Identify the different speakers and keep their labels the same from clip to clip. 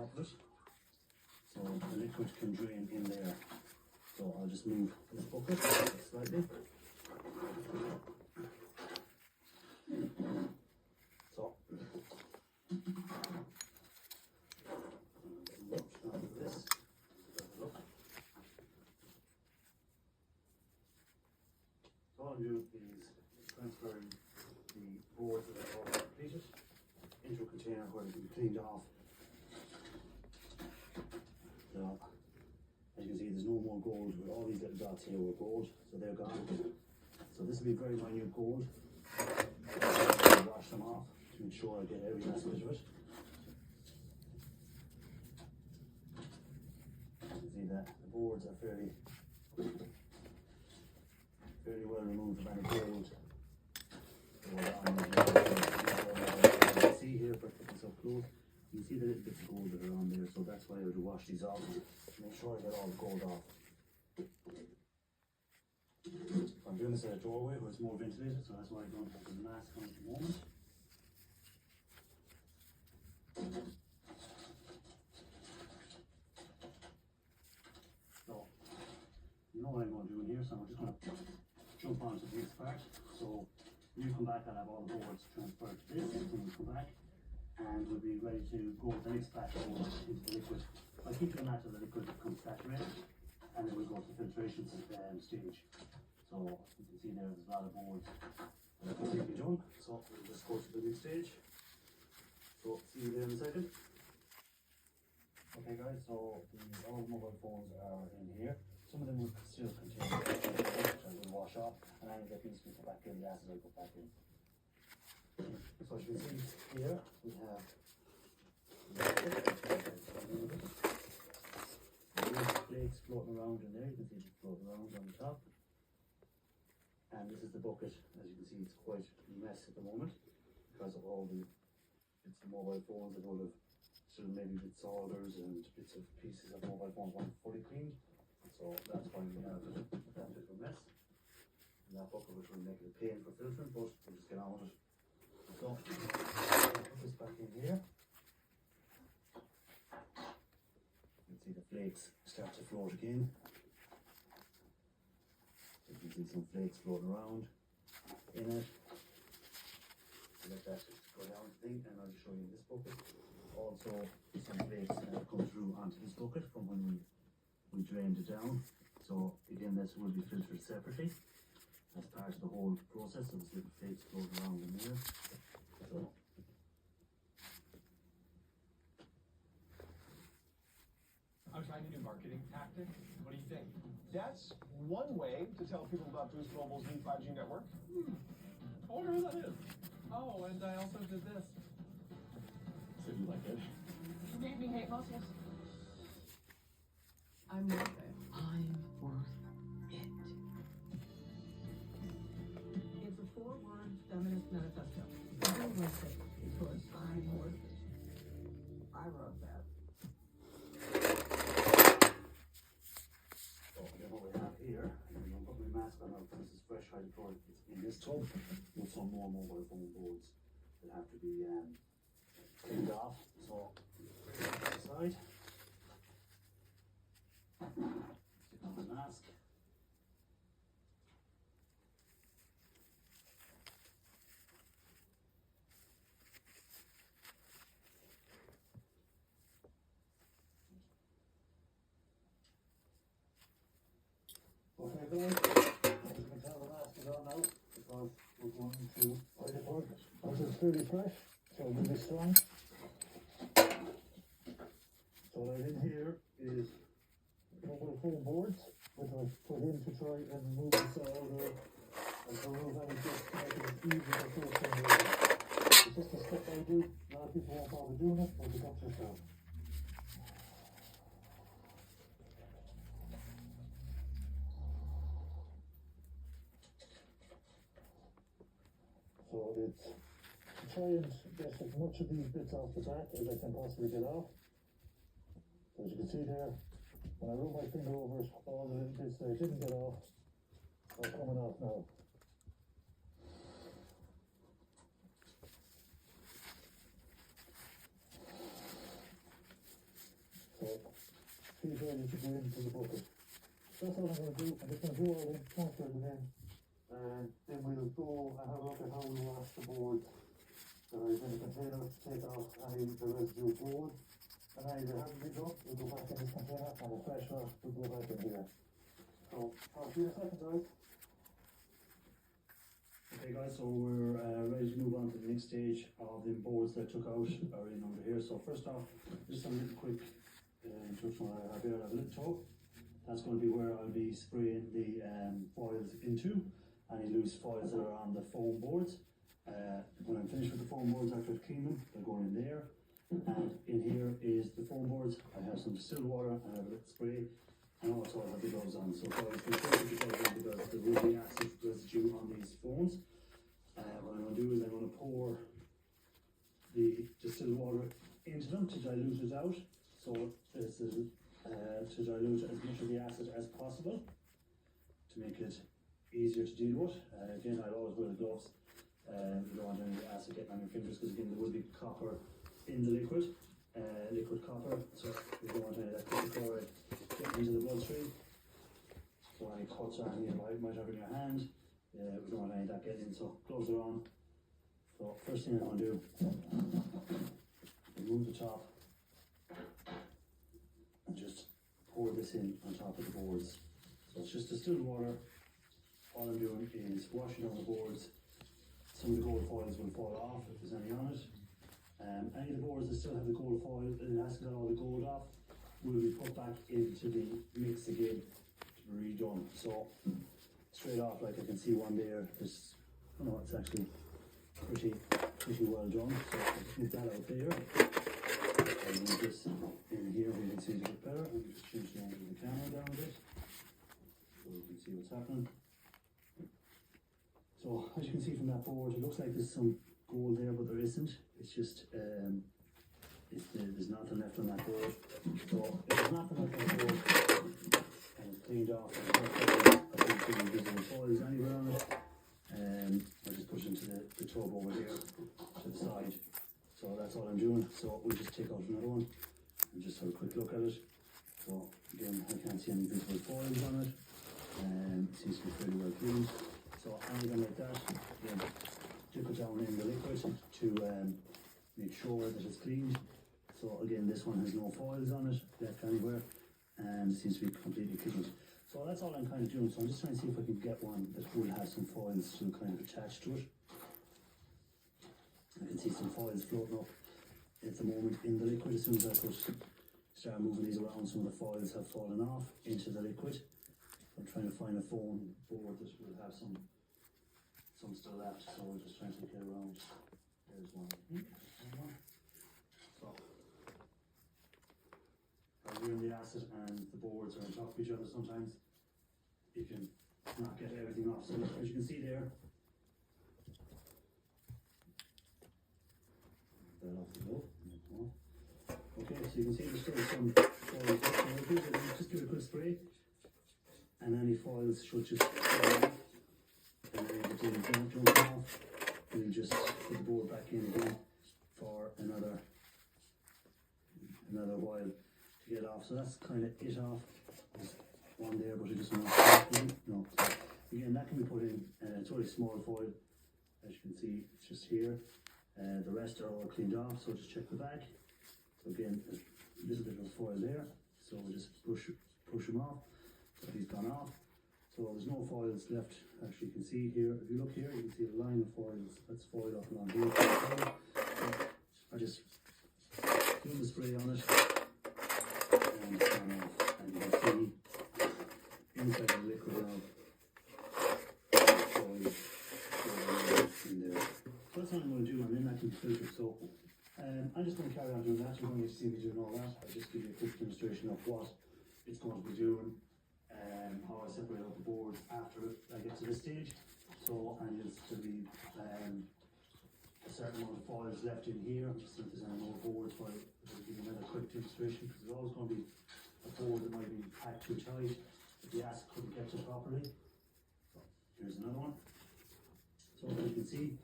Speaker 1: top of it, so the liquid can drain in there. So I'll just move this bucket slightly. So this. So all I'm doing is transferring the boards that are already completed into a container where they can be cleaned off. So, as you can see, there's no more gold, but all these little dots here were gold, so they're gone. So this will be very minute gold. I'll wash them off to ensure I get every last bit of it. You can see that the boards are fairly well removed from any gold. You can see here, if I put this up close, you can see the little bits of gold that are on there, so that's why I would wash these off. Make sure I get all the gold off. I'm doing this at a doorway where it's more ventilated, so that's why I don't have the mask on at the moment. So, you know what I'm going to do in here, so I'm just going to jump onto this part. So, when you come back, I'll have all the boards transferred to this, and we'll come back, and we'll be ready to go with the next batch of boards into the liquid. I'll keep them after the liquid becomes saturated, and then we'll go to the filtration stage. So you can see there's a lot of boards that are completely done. So we'll just go to the next stage. So see you there in a second. Okay guys, so all the mobile phones are in here. Some of them will still contain and will wash off, and any that needs to be put back in, the acid will put back in. So as you can see here, we have flakes floating around in there. You can see it floating around on the top. And this is the bucket. As you can see, it's quite a mess at the moment because of all the bits of mobile phones that would have still maybe with solders and bits of pieces of mobile phones weren't fully cleaned. So that's why we have that bit of a mess. And that bucket which will make it a pain for filtering, but we'll just get on with it. So I'll put this back in here. You can see the flakes start to float again. You can see some flakes floating around in it. Let that just go down thing, and I'll just show you this bucket. Also, some flakes have come through onto this bucket from when we drained it down. So again, this will be filtered separately as part of the whole process. So there's little flakes floating around in there. So
Speaker 2: I'm trying a new marketing tactic. What do you think?
Speaker 3: That's one way to tell people about Boost Mobile's new 5G network.
Speaker 2: I wonder who that is. Oh, and I also did this.
Speaker 1: so you like it?
Speaker 4: You made me hate muscles. I'm worth it.
Speaker 5: I'm worth it.
Speaker 4: It's a 4-word feminist manifesto. I'm worth it because I'm worth it. I wrote that.
Speaker 1: So again, what we have here, and I'm going to put my mask on now because this is fresh hydrochloric. It's in this tub with some more mobile phone boards that have to be cleaned off. So put it aside. Stick on the mask. Okay guys, as you can tell the mask is on now because we're going to oil it for it. This is fairly fresh, so really strong. So what I did here is mobile phone boards, which I've put in to try and remove the solder and to remove any dust to make it easier to filter. It's just a step I do. A lot of people won't bother doing it, but it's up to yourself. So it's to try and get as much of these bits off the back as I can possibly get off. So as you can see there, when I rub my finger over it, all the little bits that I didn't get off are coming off now. feet ready to go into the bucket. So that's all I'm going to do. I'm just going to go over and transfer them in, and then we'll go and have a look at how we wash the boards that are in the container, take off any of the residue boards, and any that haven't been done, we'll go back in this container, and the fresh one will go back in here. So, I'll see you in a second, guys. Okay guys, so we're ready to move on to the next stage of the boards that took out are in under here. So first off, just a little quick introduction what I have here. I have a little tub. That's going to be where I'll be spraying the foils into. Any loose foils that are on the foam boards. When I'm finished with the foam boards after I've cleaned them, they're going in there. And in here is the foam boards. I have some distilled water and I have a little spray. And also I have the gloves on. So guys, the gloves on because there will be acid residue on these foams. What I'm going to do is I'm going to pour the distilled water into them to dilute it out. So this is to dilute as much of the acid as possible to make it easier to deal with. Again, I'll always wear the gloves. You don't want any acid getting on your fingers because again there will be copper in the liquid, liquid copper. So you don't want any of that copper chloride getting into the bloodstream. So any cuts or anything you might have in your hand. We don't want any of that getting in, so gloves are on. So first thing I'm going to do, remove the top and just pour this in on top of the boards. So it's just distilled water. All I'm doing is washing on the boards. Some of the gold foils will fall off if there's any on it. Any of the boards that still have the gold foil and it hasn't got all the gold off will be put back into the mix again to be redone. So straight off, like I can see one there, there's, oh no, it's actually pretty well done. So I'll just move that out there. And move this in here where you can see it a bit better. Let me just change the angle of the camera down a bit so you can see what's happening. So as you can see from that board, it looks like there's some gold there, but there isn't. It's just there's nothing left on that board. So if there's nothing left on the board and it's cleaned off, I don't think there's any foils anywhere on it. I just push into the tub over here to the side. So that's all I'm doing. So we'll just take out another one and just have a quick look at it. So again, I can't see any visible foils on it. It seems to be pretty well cleaned. So anything like that, again, dip it down in the liquid to make sure that it's cleaned. So again, this one has no foils on it left anywhere, and it seems to be completely cleaned. So that's all I'm kind of doing. So I'm just trying to see if I can get one that will have some foils to kind of attach to it. I can see some foils floating up at the moment in the liquid. As soon as I start moving these around, some of the foils have fallen off into the liquid. I'm trying to find a foam board that will have some still left, so we're just trying to get around. There's one. So as you're in the acid and the boards are on top of each other, sometimes you can not get everything off. So as you can see there, that off the glove. Okay, so you can see there's still some foils left. Just give it a quick spray, and any foils should just fall off. And then if it don't jump off, we'll just put the board back in again for another while to get off. So that's kind of it off. There's one there, but it doesn't want to put in. No. Again, that can be put in. It's only small foil, as you can see. It's just here. The rest are all cleaned off. So just check the back. So again, there's a little bit of foil there. So we'll just push them off. So he's gone off. So there's no foils left, as you can see here. If you look here, you can see a line of foils. That's foil up along here. So I just do the spray on it and it's gone off. And you can see inside the liquid now foil in there. So that's what I'm going to do, and then I can filter. So I'm just going to carry on doing that. You're going to see me doing all that. I'll just give you a quick demonstration of what it's going to be doing. How I separate out the boards after I get to this stage. So, and there's to be a certain amount of foils left in here. I'm just seeing if there's any more boards, but I'll give you another quick demonstration because there's always going to be a board that might be packed too tight if the acid couldn't get to it properly. So, here's another one. So, as you can see,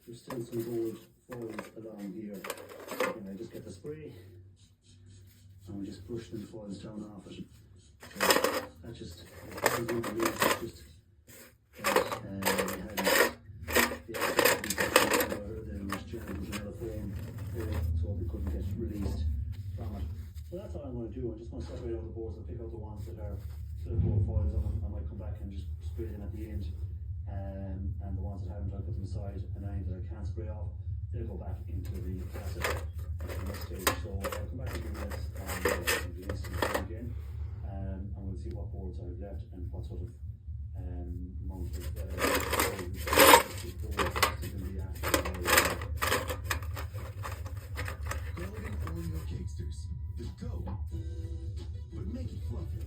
Speaker 1: there's still some gold foils along here. And I just get the spray, and I just push it off. So, again, there's no foils left. So, I'm just going to carry on doing that. You're going to see me doing all that. I just give you a quick demonstration of what it's going to be doing. How I separate out the boards after I get to this stage. So, and there's to be a certain amount of foils left in here. I'm just seeing if there's any more boards, but I'll give you another quick demonstration because there's always going to be a board that might be packed too tight if the acid couldn't get to it properly. So, here's another one. So as you can see, there's still some gold foils along here. and we just brush the foils down off it. So that just, we had the there was jammed with another foam there, so we couldn't get released from it. So that's all I'm going to do. I'm just going to separate out the boards and pick out the ones that are still more foils on them. I might come back and just spray them at the end, and the ones that haven't, I'll put them aside, and any that I can't spray off, they'll go back into the process at the next stage. So I'll come back and do this and release them again, and we'll see what boards I've left and what sort of amount of
Speaker 6: Golden Oreo Cakesters. The dough, but make it fluffy.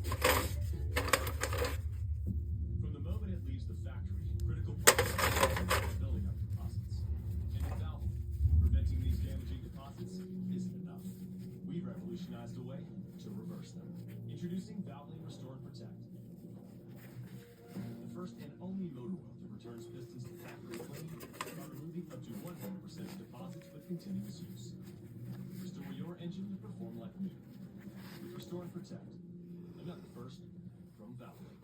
Speaker 2: From the moment it leaves the factory, critical parts are building up deposits. And in Valve, preventing these damaging deposits isn't enough. We've revolutionized a way to reverse them. Introducing Valvoline Restore and Protect. The first and only motor oil that returns pistons to factory clean by removing up to 100% of deposits with continuous use. Restore your engine to perform like new. With Restore and Protect. Another first from Valvoline.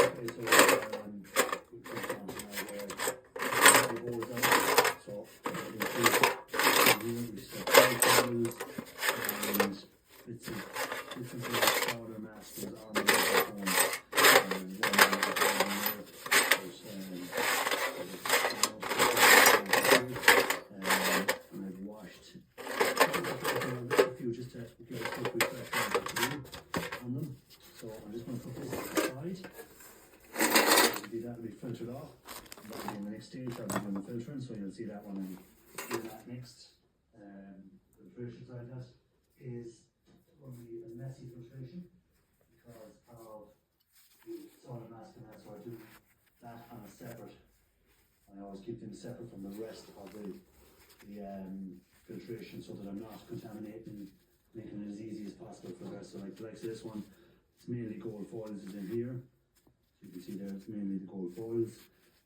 Speaker 1: Okay, so we've got down to now where the boards out. So you can see here we set 5 coils and bits of powder masks on the microphone, and one on the there. And I've washed a few just to give a quick refresh on them. So I'm just going to put this aside. That will be filtered off. That'll be in the next stage. I'll be doing the filtering, so you'll see that one and do that next. Filtration side that is going to be a messy filtration because of the solid mask and that, so I do that on a separate. I always keep them separate from the rest of the filtration so that I'm not contaminating, making it as easy as possible for the rest. So like this one, it's mainly gold foils is in here. You can see there it's mainly the gold foils,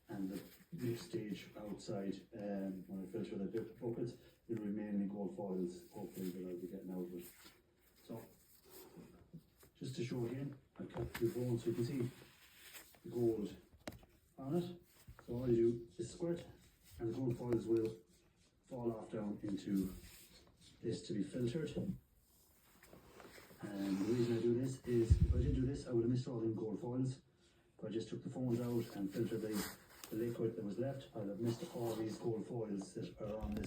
Speaker 1: and the next stage outside, when I filter the bucket, it will be mainly gold foils, hopefully, that I'll be getting out of it. So, just to show again, I've cut the bones so you can see the gold on it. So all you do is squirt, and the gold foils will fall off down into this to be filtered. And the reason I do this is, if I didn't do this, I would have missed all them gold foils. If I just took the foams out and filtered the liquid that was left, I'd have missed all these gold foils that are on this